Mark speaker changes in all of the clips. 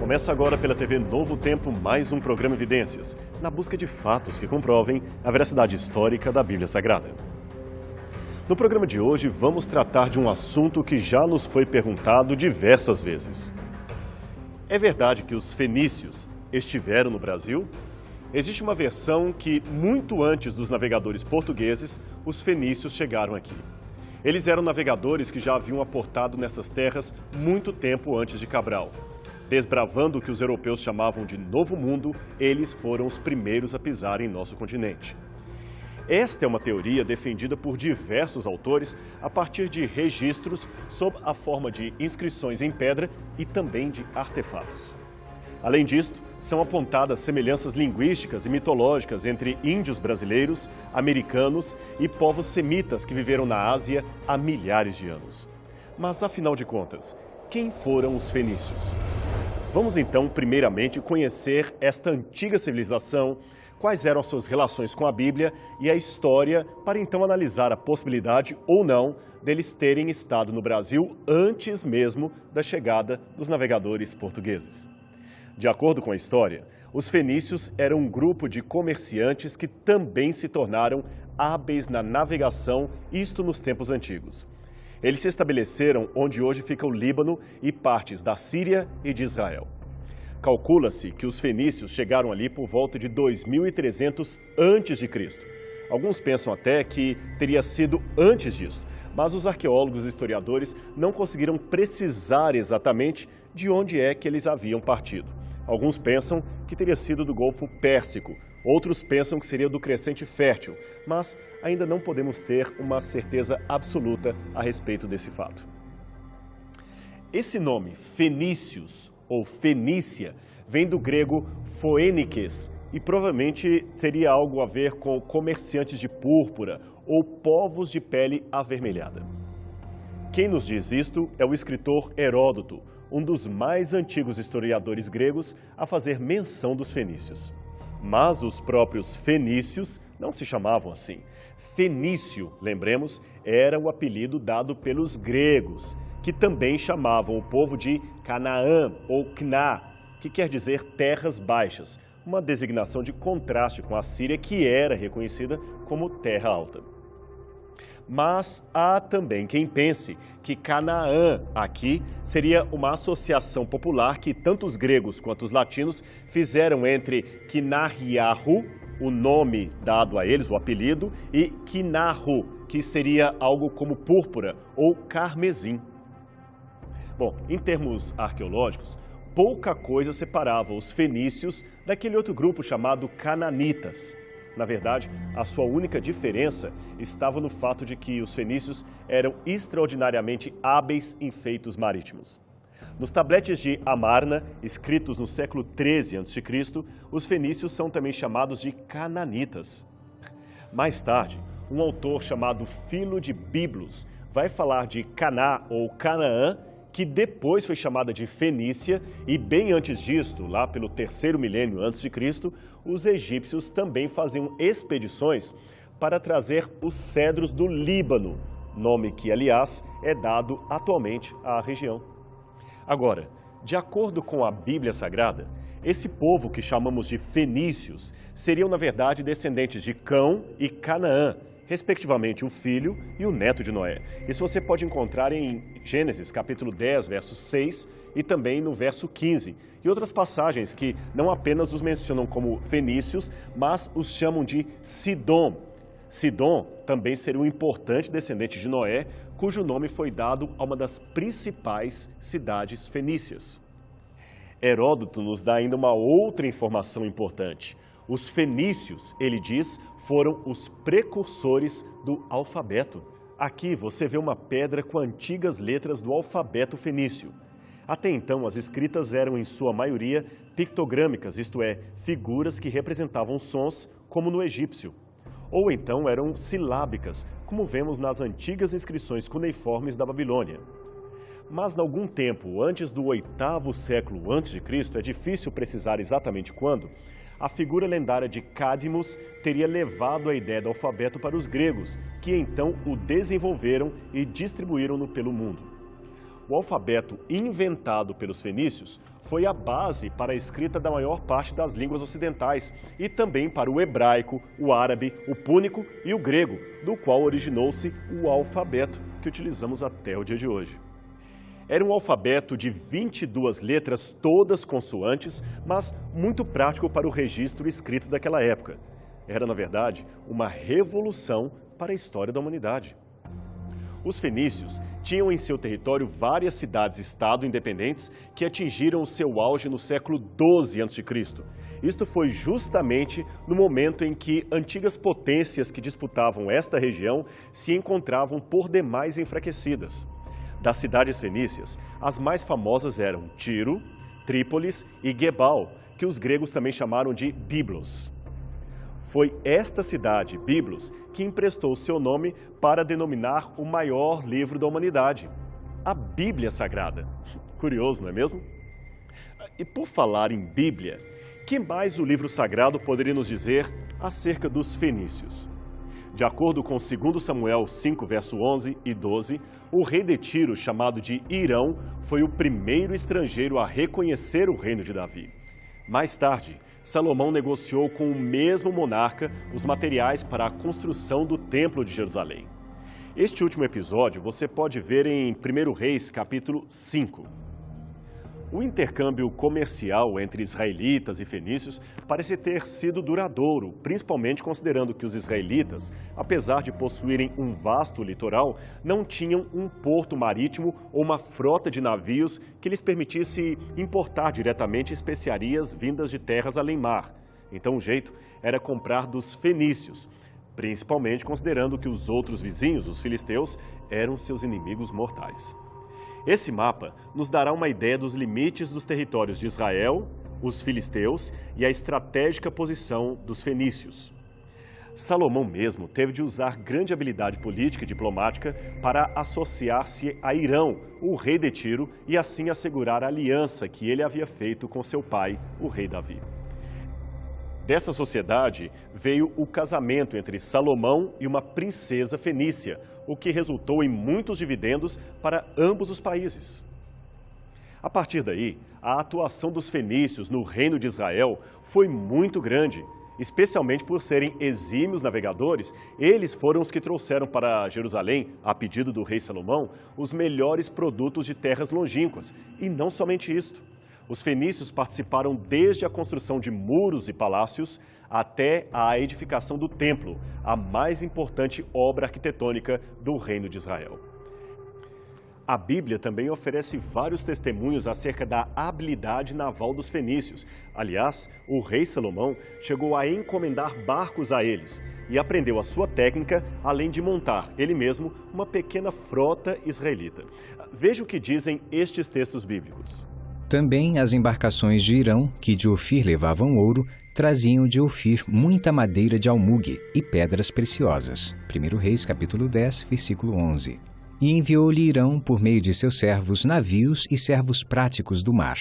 Speaker 1: Começa agora pela TV Novo Tempo mais um programa Evidências, na busca de fatos que comprovem a veracidade histórica da Bíblia Sagrada. No programa de hoje vamos tratar de um assunto que já nos foi perguntado diversas vezes. É verdade que os fenícios estiveram no Brasil? Existe uma versão que, muito antes dos navegadores portugueses, os fenícios chegaram aqui. Eles eram navegadores que já haviam aportado nessas terras muito tempo antes de Cabral. Desbravando o que os europeus chamavam de Novo Mundo, eles foram os primeiros a pisar em nosso continente. Esta é uma teoria defendida por diversos autores a partir de registros sob a forma de inscrições em pedra e também de artefatos. Além disto, são apontadas semelhanças linguísticas e mitológicas entre índios brasileiros, americanos e povos semitas que viveram na Ásia há milhares de anos. Mas, afinal de contas, quem foram os fenícios? Vamos então, primeiramente, conhecer esta antiga civilização, quais eram as suas relações com a Bíblia e a história, para então analisar a possibilidade ou não deles terem estado no Brasil antes mesmo da chegada dos navegadores portugueses. De acordo com a história, os fenícios eram um grupo de comerciantes que também se tornaram hábeis na navegação, isto nos tempos antigos. Eles se estabeleceram onde hoje fica o Líbano e partes da Síria e de Israel. Calcula-se que os fenícios chegaram ali por volta de 2300 a.C. Alguns pensam até que teria sido antes disso, mas os arqueólogos e historiadores não conseguiram precisar exatamente de onde é que eles haviam partido. Alguns pensam que teria sido do Golfo Pérsico, outros pensam que seria do Crescente Fértil, mas ainda não podemos ter uma certeza absoluta a respeito desse fato. Esse nome, Fenícios ou Fenícia, vem do grego Phoenikes e provavelmente teria algo a ver com comerciantes de púrpura ou povos de pele avermelhada. Quem nos diz isto é o escritor Heródoto, um dos mais antigos historiadores gregos a fazer menção dos fenícios. Mas os próprios fenícios não se chamavam assim. Fenício, lembremos, era o apelido dado pelos gregos, que também chamavam o povo de Canaã ou Cná, que quer dizer terras baixas, uma designação de contraste com a Síria, que era reconhecida como terra alta. Mas há também quem pense que Canaã aqui seria uma associação popular que tanto os gregos quanto os latinos fizeram entre Kinarriarru, o nome dado a eles, o apelido, e Kinarru, que seria algo como púrpura ou carmesim. Bom, em termos arqueológicos, pouca coisa separava os fenícios daquele outro grupo chamado cananitas. Na verdade, a sua única diferença estava no fato de que os fenícios eram extraordinariamente hábeis em feitos marítimos. Nos tabletes de Amarna, escritos no século XIII a.C., os fenícios são também chamados de cananitas. Mais tarde, um autor chamado Filo de Biblos vai falar de Caná ou Canaã, que depois foi chamada de Fenícia, e bem antes disto, lá pelo terceiro milênio antes de Cristo, os egípcios também faziam expedições para trazer os cedros do Líbano, nome que, aliás, é dado atualmente à região. Agora, de acordo com a Bíblia Sagrada, esse povo que chamamos de fenícios seriam, na verdade, descendentes de Cão e Canaã, respectivamente o filho e o neto de Noé. Isso você pode encontrar em Gênesis capítulo 10, verso 6 e também no verso 15. E outras passagens que não apenas os mencionam como fenícios, mas os chamam de Sidom. Sidom também seria um importante descendente de Noé, cujo nome foi dado a uma das principais cidades fenícias. Heródoto nos dá ainda uma outra informação importante. Os fenícios, ele diz, foram os precursores do alfabeto. Aqui você vê uma pedra com antigas letras do alfabeto fenício. Até então, as escritas eram, em sua maioria, pictogrâmicas, isto é, figuras que representavam sons, como no egípcio. Ou então eram silábicas, como vemos nas antigas inscrições cuneiformes da Babilônia. Mas, em algum tempo antes do 8º século a.C., é difícil precisar exatamente quando, a figura lendária de Cadmus teria levado a ideia do alfabeto para os gregos, que então o desenvolveram e distribuíram-no pelo mundo. O alfabeto inventado pelos fenícios foi a base para a escrita da maior parte das línguas ocidentais e também para o hebraico, o árabe, o púnico e o grego, do qual originou-se o alfabeto que utilizamos até o dia de hoje. Era um alfabeto de 22 letras, todas consoantes, mas muito prático para o registro escrito daquela época. Era, na verdade, uma revolução para a história da humanidade. Os fenícios tinham em seu território várias cidades-estado independentes que atingiram o seu auge no século XII a.C. Isto foi justamente no momento em que antigas potências que disputavam esta região se encontravam por demais enfraquecidas. Das cidades fenícias, as mais famosas eram Tiro, Trípolis e Gebal, que os gregos também chamaram de Byblos. Foi esta cidade, Byblos, que emprestou seu nome para denominar o maior livro da humanidade, a Bíblia Sagrada. Curioso, não é mesmo? E por falar em Bíblia, que mais o livro sagrado poderia nos dizer acerca dos fenícios? De acordo com 2 Samuel 5, verso 11 e 12, o rei de Tiro, chamado de Irão, foi o primeiro estrangeiro a reconhecer o reino de Davi. Mais tarde, Salomão negociou com o mesmo monarca os materiais para a construção do Templo de Jerusalém. Este último episódio você pode ver em 1 Reis, capítulo 5. O intercâmbio comercial entre israelitas e fenícios parece ter sido duradouro, principalmente considerando que os israelitas, apesar de possuírem um vasto litoral, não tinham um porto marítimo ou uma frota de navios que lhes permitisse importar diretamente especiarias vindas de terras além mar. Então o jeito era comprar dos fenícios, principalmente considerando que os outros vizinhos, os filisteus, eram seus inimigos mortais. Esse mapa nos dará uma ideia dos limites dos territórios de Israel, os filisteus e a estratégica posição dos fenícios. Salomão mesmo teve de usar grande habilidade política e diplomática para associar-se a Irão, o rei de Tiro, e assim assegurar a aliança que ele havia feito com seu pai, o rei Davi. Dessa sociedade veio o casamento entre Salomão e uma princesa fenícia, o que resultou em muitos dividendos para ambos os países. A partir daí, a atuação dos fenícios no reino de Israel foi muito grande, especialmente por serem exímios navegadores. Eles foram os que trouxeram para Jerusalém, a pedido do rei Salomão, os melhores produtos de terras longínquas. E não somente isto. Os fenícios participaram desde a construção de muros e palácios até a edificação do templo, a mais importante obra arquitetônica do reino de Israel. A Bíblia também oferece vários testemunhos acerca da habilidade naval dos fenícios. Aliás, o rei Salomão chegou a encomendar barcos a eles e aprendeu a sua técnica, além de montar, ele mesmo, uma pequena frota israelita. Veja o que dizem estes textos bíblicos.
Speaker 2: Também as embarcações de Irão, que de Ofir levavam ouro, traziam de Ofir muita madeira de almugue e pedras preciosas. 1 Reis, capítulo 10, versículo 11. E enviou-lhe Irão, por meio de seus servos, navios e servos práticos do mar.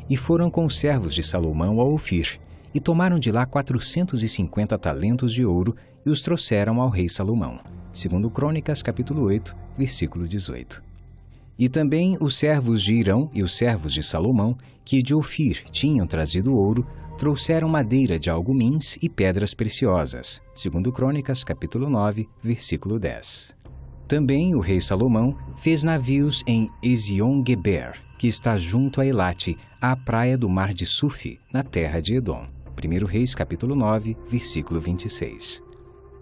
Speaker 2: E foram com os servos de Salomão a Ofir, e tomaram de lá 450 talentos de ouro e os trouxeram ao rei Salomão. 2 Crônicas, capítulo 8, versículo 18. E também os servos de Irão e os servos de Salomão, que de Ofir tinham trazido ouro, trouxeram madeira de algumins e pedras preciosas. 2 Crônicas, capítulo 9, versículo 10. Também o rei Salomão fez navios em Ezion-Geber, que está junto a Elate, à praia do mar de Sufi, na terra de Edom. 1 Reis, capítulo 9, versículo 26.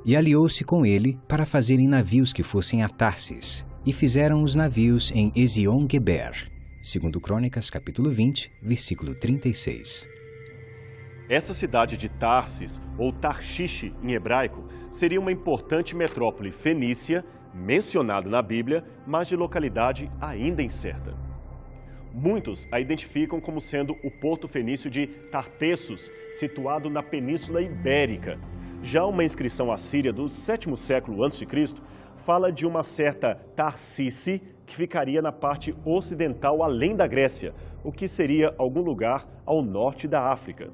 Speaker 2: E aliou-se com ele para fazerem navios que fossem a Tarsis, e fizeram os navios em Ezion-Geber. 2 Crônicas, capítulo 20, versículo 36.
Speaker 1: Essa cidade de Tarsis, ou Tarshish em hebraico, seria uma importante metrópole fenícia, mencionada na Bíblia, mas de localidade ainda incerta. Muitos a identificam como sendo o porto fenício de Tartessos, situado na Península Ibérica. Já uma inscrição assíria do 7º século a.C. fala de uma certa Tarsisse que ficaria na parte ocidental além da Grécia, o que seria algum lugar ao norte da África.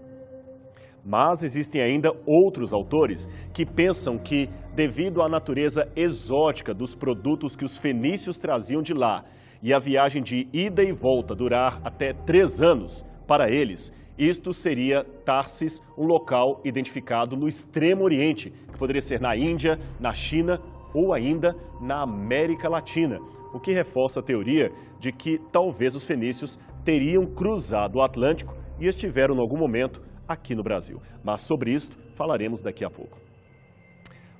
Speaker 1: Mas existem ainda outros autores que pensam que, devido à natureza exótica dos produtos que os fenícios traziam de lá e a viagem de ida e volta durar até 3 anos, para eles, isto seria Tarsis, um local identificado no Extremo Oriente, que poderia ser na Índia, na China ou ainda na América Latina, o que reforça a teoria de que talvez os fenícios teriam cruzado o Atlântico e estiveram em algum momento aqui no Brasil. Mas sobre isto falaremos daqui a pouco.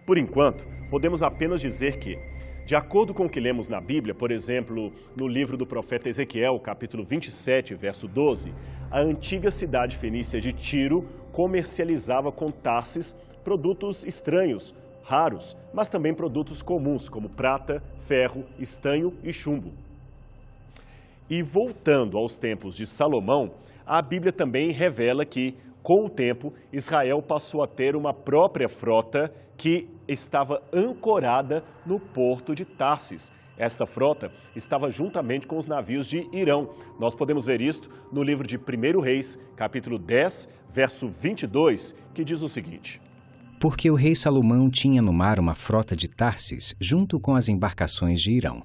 Speaker 1: Por enquanto, podemos apenas dizer que, de acordo com o que lemos na Bíblia, por exemplo, no livro do profeta Ezequiel, capítulo 27, verso 12, a antiga cidade fenícia de Tiro comercializava com Tarsis produtos estranhos, raros, mas também produtos comuns, como prata, ferro, estanho e chumbo. E voltando aos tempos de Salomão, a Bíblia também revela que, com o tempo, Israel passou a ter uma própria frota que estava ancorada no porto de Tarsis. Esta frota estava juntamente com os navios de Irão. Nós podemos ver isto no livro de 1 Reis, capítulo 10, verso 22, que diz o seguinte:
Speaker 2: Porque o rei Salomão tinha no mar uma frota de Tarsis, junto com as embarcações de Irão.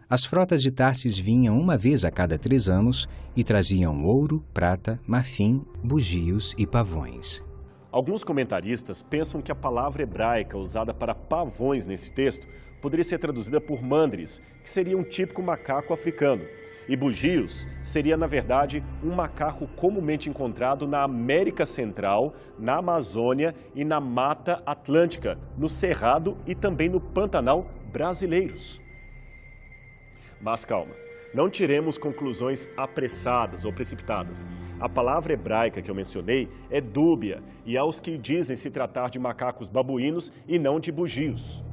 Speaker 2: As frotas de Tarsis vinham uma vez a cada 3 anos e traziam ouro, prata, marfim, bugios e pavões.
Speaker 1: Alguns comentaristas pensam que a palavra hebraica usada para pavões nesse texto poderia ser traduzida por mandres, que seria um típico macaco africano. E bugios seria, na verdade, um macaco comumente encontrado na América Central, na Amazônia e na Mata Atlântica, no Cerrado e também no Pantanal brasileiros. Mas calma, não tiremos conclusões apressadas ou precipitadas. A palavra hebraica que eu mencionei é dúbia e há os que dizem se tratar de macacos babuínos e não de bugios.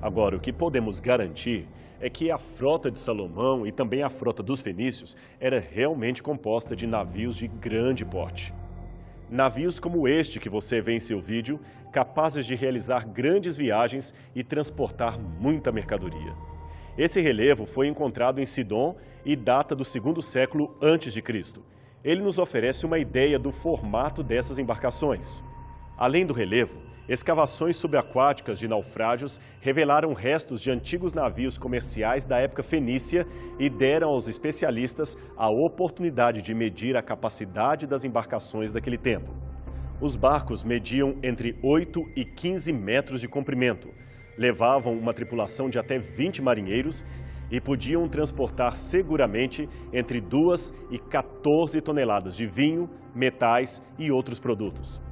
Speaker 1: Agora, o que podemos garantir é que a frota de Salomão e também a frota dos fenícios era realmente composta de navios de grande porte. Navios como este que você vê em seu vídeo, capazes de realizar grandes viagens e transportar muita mercadoria. Esse relevo foi encontrado em Sidom e data do 2º século a.C. Ele nos oferece uma ideia do formato dessas embarcações. Além do relevo, escavações subaquáticas de naufrágios revelaram restos de antigos navios comerciais da época fenícia e deram aos especialistas a oportunidade de medir a capacidade das embarcações daquele tempo. Os barcos mediam entre 8 e 15 metros de comprimento, levavam uma tripulação de até 20 marinheiros e podiam transportar seguramente entre 2 e 14 toneladas de vinho, metais e outros produtos.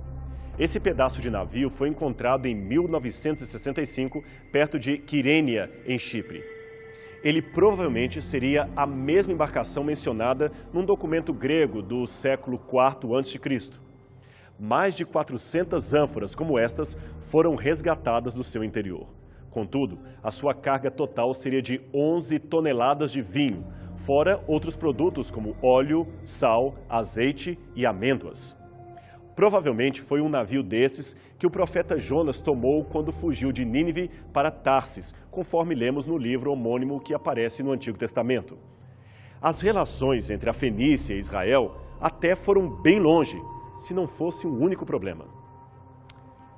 Speaker 1: Esse pedaço de navio foi encontrado em 1965, perto de Quirênia, em Chipre. Ele provavelmente seria a mesma embarcação mencionada num documento grego do século IV a.C. Mais de 400 ânforas como estas foram resgatadas do seu interior. Contudo, a sua carga total seria de 11 toneladas de vinho, fora outros produtos como óleo, sal, azeite e amêndoas. Provavelmente foi um navio desses que o profeta Jonas tomou quando fugiu de Nínive para Tarsis, conforme lemos no livro homônimo que aparece no Antigo Testamento. As relações entre a Fenícia e Israel até foram bem longe, se não fosse um único problema: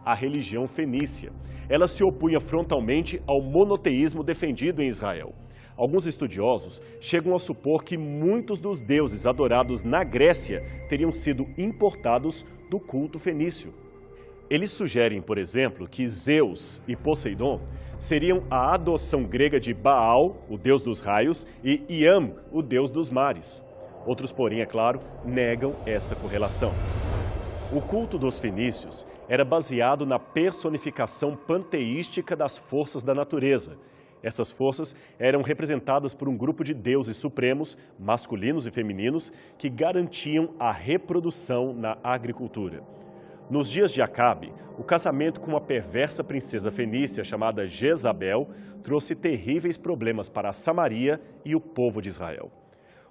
Speaker 1: a religião fenícia. Ela se opunha frontalmente ao monoteísmo defendido em Israel. Alguns estudiosos chegam a supor que muitos dos deuses adorados na Grécia teriam sido importados do culto fenício. Eles sugerem, por exemplo, que Zeus e Poseidon seriam a adoção grega de Baal, o deus dos raios, e Iam, o deus dos mares. Outros, porém, é claro, negam essa correlação. O culto dos fenícios era baseado na personificação panteística das forças da natureza. Essas forças eram representadas por um grupo de deuses supremos, masculinos e femininos, que garantiam a reprodução na agricultura. Nos dias de Acabe, o casamento com uma perversa princesa fenícia chamada Jezabel trouxe terríveis problemas para Samaria e o povo de Israel.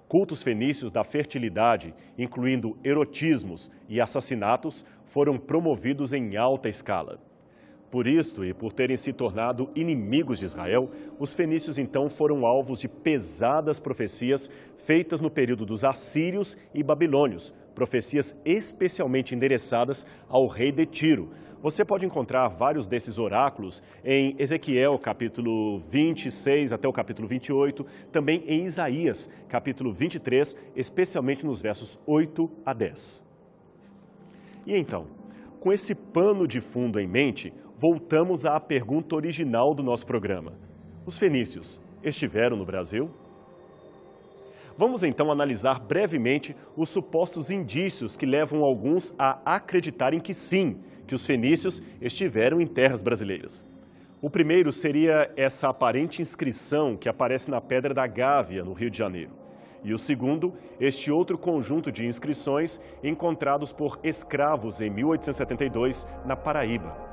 Speaker 1: Cultos fenícios da fertilidade, incluindo erotismos e assassinatos, foram promovidos em alta escala. Por isto e por terem se tornado inimigos de Israel, os fenícios então foram alvos de pesadas profecias feitas no período dos assírios e babilônios, profecias especialmente endereçadas ao rei de Tiro. Você pode encontrar vários desses oráculos em Ezequiel, capítulo 26 até o capítulo 28, também em Isaías, capítulo 23, especialmente nos versos 8 a 10. E então, com esse pano de fundo em mente, voltamos à pergunta original do nosso programa. Os fenícios estiveram no Brasil? Vamos então analisar brevemente os supostos indícios que levam alguns a acreditarem que sim, que os fenícios estiveram em terras brasileiras. O primeiro seria essa aparente inscrição que aparece na Pedra da Gávea, no Rio de Janeiro. E o segundo, este outro conjunto de inscrições encontrados por escravos em 1872 na Paraíba.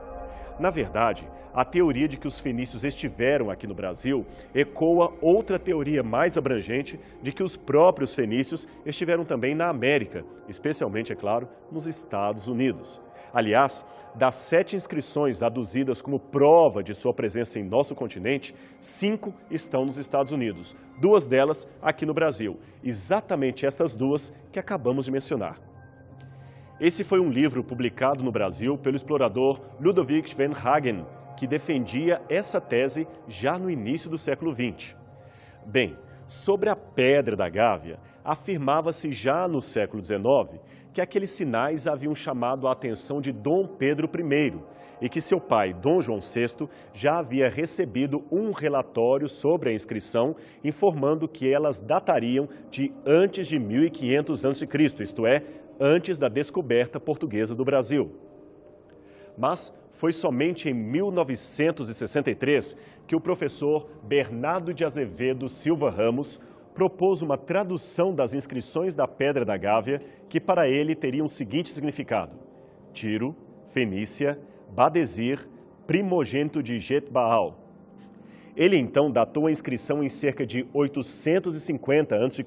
Speaker 1: Na verdade, a teoria de que os fenícios estiveram aqui no Brasil ecoa outra teoria mais abrangente de que os próprios fenícios estiveram também na América, especialmente, é claro, nos Estados Unidos. Aliás, das 7 inscrições aduzidas como prova de sua presença em nosso continente, 5 estão nos Estados Unidos, 2 delas aqui no Brasil, exatamente essas 2 que acabamos de mencionar. Esse foi um livro publicado no Brasil pelo explorador Ludovic van Hagen, que defendia essa tese já no início do século XX. Bem, sobre a Pedra da Gávea, afirmava-se já no século XIX que aqueles sinais haviam chamado a atenção de Dom Pedro I e que seu pai, Dom João VI, já havia recebido um relatório sobre a inscrição, informando que elas datariam de antes de 1500 a.C., isto é, antes da descoberta portuguesa do Brasil. Mas foi somente em 1963 que o professor Bernardo de Azevedo Silva Ramos propôs uma tradução das inscrições da Pedra da Gávea que para ele teria o seguinte significado: Tiro, Fenícia, Badesir, primogênito de Jetbaal. Ele então datou a inscrição em cerca de 850 a.C.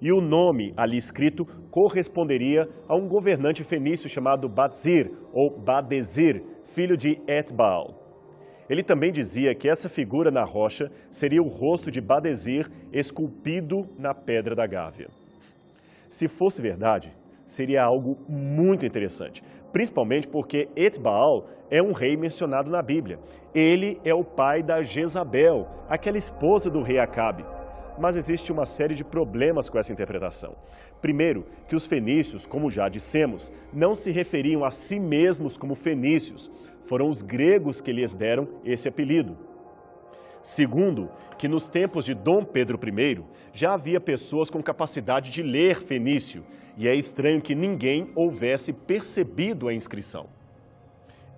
Speaker 1: e o nome ali escrito corresponderia a um governante fenício chamado Badzir ou Badesir, filho de Etbaal. Ele também dizia que essa figura na rocha seria o rosto de Badesir esculpido na Pedra da Gávea. Se fosse verdade, seria algo muito interessante, principalmente porque Etbaal é um rei mencionado na Bíblia. Ele é o pai da Jezabel, aquela esposa do rei Acabe. Mas existe uma série de problemas com essa interpretação. Primeiro, que os fenícios, como já dissemos, não se referiam a si mesmos como fenícios. Foram os gregos que lhes deram esse apelido. Segundo, que nos tempos de Dom Pedro I já havia pessoas com capacidade de ler fenício, e é estranho que ninguém houvesse percebido a inscrição.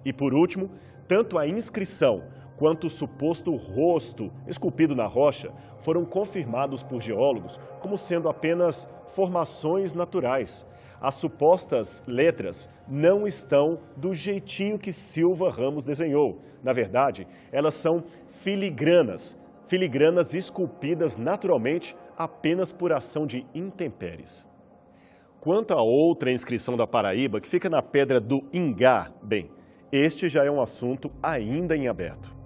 Speaker 1: E por último, tanto a inscrição quanto o suposto rosto esculpido na rocha foram confirmados por geólogos como sendo apenas formações naturais. As supostas letras não estão do jeitinho que Silva Ramos desenhou. Na verdade, elas são filigranas esculpidas naturalmente apenas por ação de intempéries. Quanto à outra inscrição da Paraíba, que fica na Pedra do Ingá, bem, este já é um assunto ainda em aberto.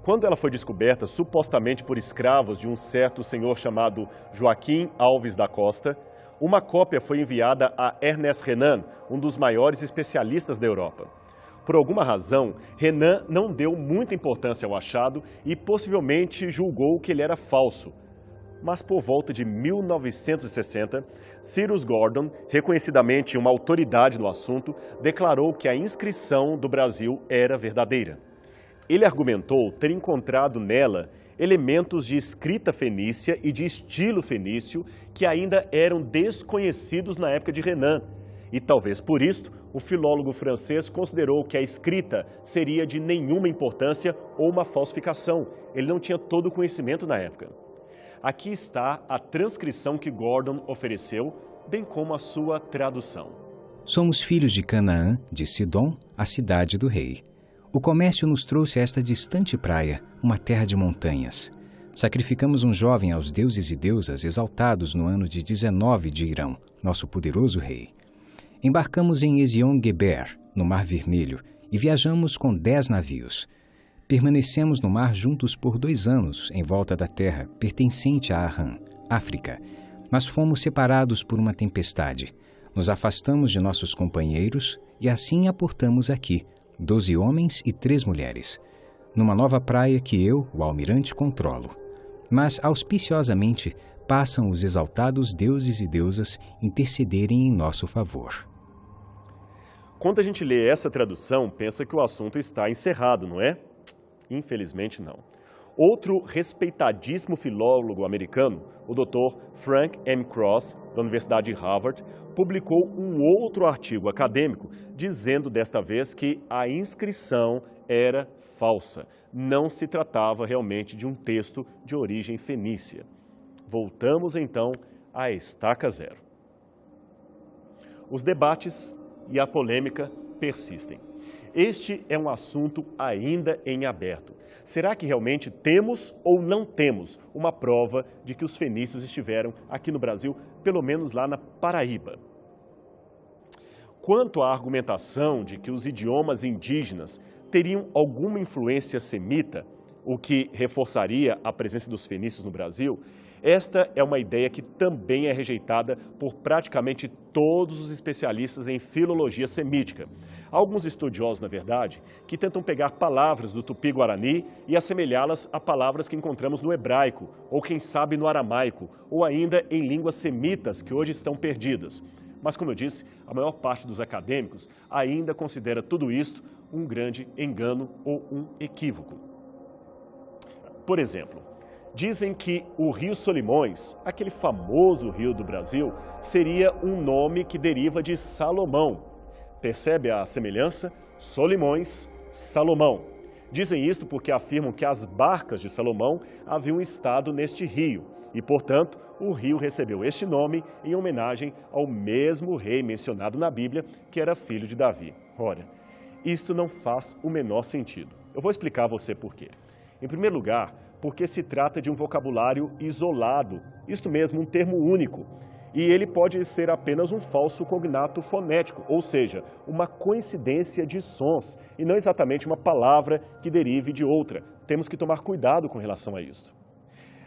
Speaker 1: Quando ela foi descoberta, supostamente por escravos de um certo senhor chamado Joaquim Alves da Costa, uma cópia foi enviada a Ernest Renan, um dos maiores especialistas da Europa. Por alguma razão, Renan não deu muita importância ao achado e possivelmente julgou que ele era falso. Mas por volta de 1960, Cyrus Gordon, reconhecidamente uma autoridade no assunto, declarou que a inscrição do Brasil era verdadeira. Ele argumentou ter encontrado nela elementos de escrita fenícia e de estilo fenício que ainda eram desconhecidos na época de Renan. E talvez por isto, o filólogo francês considerou que a escrita seria de nenhuma importância ou uma falsificação. Ele não tinha todo o conhecimento na época. Aqui está a transcrição que Gordon ofereceu, bem como a sua tradução.
Speaker 2: Somos filhos de Canaã, de Sidom, a cidade do rei. O comércio nos trouxe a esta distante praia, uma terra de montanhas. Sacrificamos um jovem aos deuses e deusas exaltados no ano de 19 de Irão, nosso poderoso rei. Embarcamos em Ezion-Geber, no Mar Vermelho, e viajamos com 10 navios. Permanecemos no mar juntos por 2 anos, em volta da terra, pertencente a Arã, África, mas fomos separados por uma tempestade. Nos afastamos de nossos companheiros e assim aportamos aqui, 12 homens e 3 mulheres, numa nova praia que eu, o almirante, controlo. Mas, auspiciosamente, passam os exaltados deuses e deusas intercederem em nosso favor.
Speaker 1: Quando a gente lê essa tradução, pensa que o assunto está encerrado, não é? Infelizmente não. Outro respeitadíssimo filólogo americano, o Dr. Frank M. Cross, da Universidade de Harvard, publicou um outro artigo acadêmico dizendo desta vez que a inscrição era falsa. Não se tratava realmente de um texto de origem fenícia. Voltamos então à estaca zero. Os debates e a polêmica persistem. Este é um assunto ainda em aberto. Será que realmente temos ou não temos uma prova de que os fenícios estiveram aqui no Brasil, pelo menos lá na Paraíba? Quanto à argumentação de que os idiomas indígenas teriam alguma influência semita, o que reforçaria a presença dos fenícios no Brasil, esta é uma ideia que também é rejeitada por praticamente todos os especialistas em filologia semítica. Há alguns estudiosos, na verdade, que tentam pegar palavras do tupi-guarani e assemelhá-las a palavras que encontramos no hebraico, ou quem sabe no aramaico, ou ainda em línguas semitas que hoje estão perdidas. Mas, como eu disse, a maior parte dos acadêmicos ainda considera tudo isto um grande engano ou um equívoco. Por exemplo, dizem que o Rio Solimões, aquele famoso rio do Brasil, seria um nome que deriva de Salomão. Percebe a semelhança? Solimões, Salomão. Dizem isto porque afirmam que as barcas de Salomão haviam estado neste rio e, portanto, o rio recebeu este nome em homenagem ao mesmo rei mencionado na Bíblia, que era filho de Davi. Ora, isto não faz o menor sentido. Eu vou explicar a você por quê. Em primeiro lugar, porque se trata de um vocabulário isolado, isto mesmo, um termo único, e ele pode ser apenas um falso cognato fonético, ou seja, uma coincidência de sons, e não exatamente uma palavra que derive de outra. Temos que tomar cuidado com relação a isso.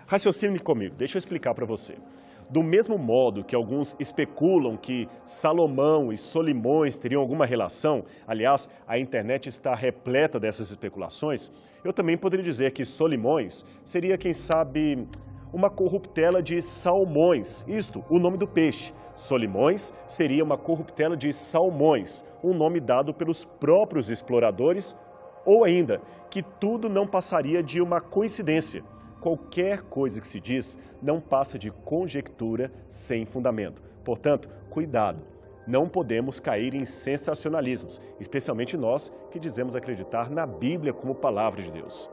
Speaker 1: Raciocine comigo, deixa eu explicar para você. Do mesmo modo que alguns especulam que Salomão e Solimões teriam alguma relação, aliás, a internet está repleta dessas especulações, eu também poderia dizer que Solimões seria, quem sabe, uma corruptela de salmões, isto, o nome do peixe. Solimões seria uma corruptela de salmões, um nome dado pelos próprios exploradores, ou ainda, que tudo não passaria de uma coincidência. Qualquer coisa que se diz não passa de conjectura sem fundamento. Portanto, cuidado, não podemos cair em sensacionalismos, especialmente nós que dizemos acreditar na Bíblia como palavra de Deus.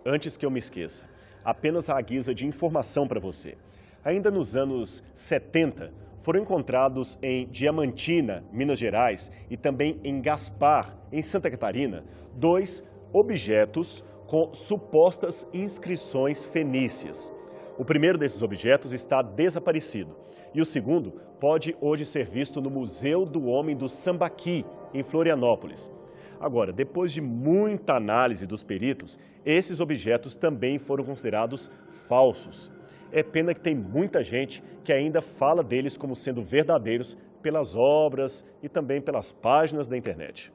Speaker 1: Antes que eu me esqueça, apenas à guisa de informação para você. Ainda nos anos 70, foram encontrados em Diamantina, Minas Gerais, e também em Gaspar, em Santa Catarina, 2 objetos com supostas inscrições fenícias. O primeiro desses objetos está desaparecido e o segundo pode hoje ser visto no Museu do Homem do Sambaqui, em Florianópolis. Agora, depois de muita análise dos peritos, esses objetos também foram considerados falsos. É pena que tem muita gente que ainda fala deles como sendo verdadeiros pelas obras e também pelas páginas da internet.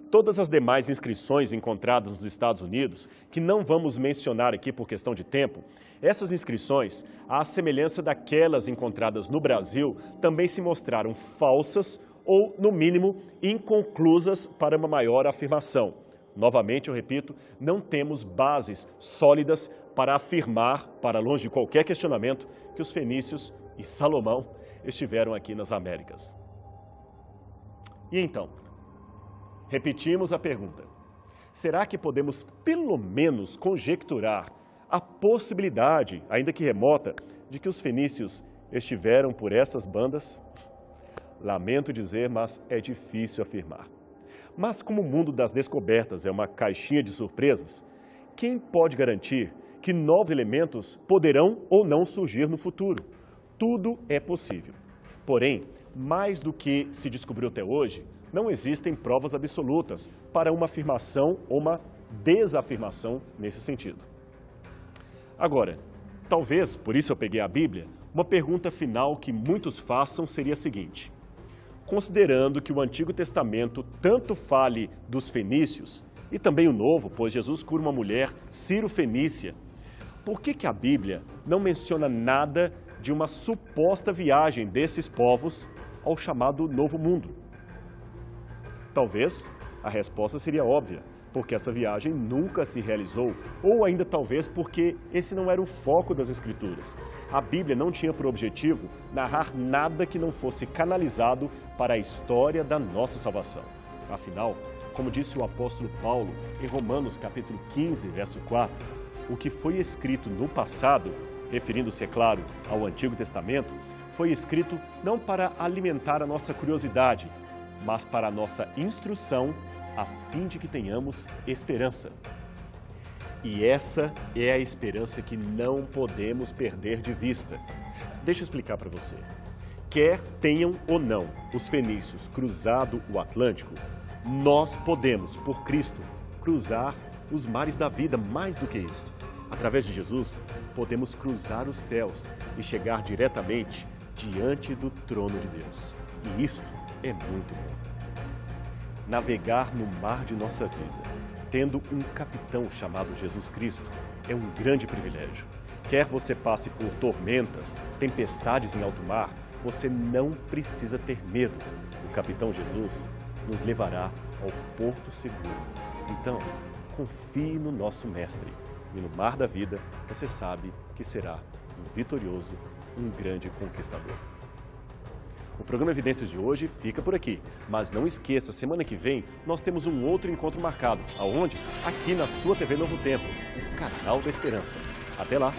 Speaker 1: Todas as demais inscrições encontradas nos Estados Unidos, que não vamos mencionar aqui por questão de tempo, essas inscrições, à semelhança daquelas encontradas no Brasil, também se mostraram falsas ou, no mínimo, inconclusas para uma maior afirmação. Novamente, eu repito, não temos bases sólidas para afirmar, para longe de qualquer questionamento, que os fenícios e Salomão estiveram aqui nas Américas. E então? Repetimos a pergunta. Será que podemos, pelo menos, conjecturar a possibilidade, ainda que remota, de que os fenícios estiveram por essas bandas? Lamento dizer, mas é difícil afirmar. Mas como o mundo das descobertas é uma caixinha de surpresas, quem pode garantir que novos elementos poderão ou não surgir no futuro? Tudo é possível. Porém, mais do que se descobriu até hoje, não existem provas absolutas para uma afirmação ou uma desafirmação nesse sentido. Agora, talvez, por isso eu peguei a Bíblia, uma pergunta final que muitos façam seria a seguinte: considerando que o Antigo Testamento tanto fale dos fenícios e também o Novo, pois Jesus cura uma mulher sírio-fenícia, por que a Bíblia não menciona nada de uma suposta viagem desses povos ao chamado Novo Mundo? Talvez a resposta seria óbvia, porque essa viagem nunca se realizou, ou ainda talvez porque esse não era o foco das Escrituras. A Bíblia não tinha por objetivo narrar nada que não fosse canalizado para a história da nossa salvação. Afinal, como disse o apóstolo Paulo em Romanos capítulo 15, verso 4, o que foi escrito no passado, referindo-se, é claro, ao Antigo Testamento, foi escrito não para alimentar a nossa curiosidade, mas para a nossa instrução, a fim de que tenhamos esperança. E essa é a esperança que não podemos perder de vista. Deixa eu explicar para você. Quer tenham ou não os fenícios cruzado o Atlântico, nós podemos, por Cristo, cruzar os mares da vida. Mais do que isto, através de Jesus, podemos cruzar os céus e chegar diretamente diante do trono de Deus. E isto é muito bom. Navegar no mar de nossa vida, tendo um capitão chamado Jesus Cristo, é um grande privilégio. Quer você passe por tormentas, tempestades em alto mar, você não precisa ter medo. O capitão Jesus nos levará ao porto seguro. Então, confie no nosso Mestre. E no mar da vida, você sabe que será um vitorioso, um grande conquistador. O programa Evidências de hoje fica por aqui. Mas não esqueça, semana que vem nós temos um outro encontro marcado. Aonde? Aqui na sua TV Novo Tempo, o canal da Esperança. Até lá!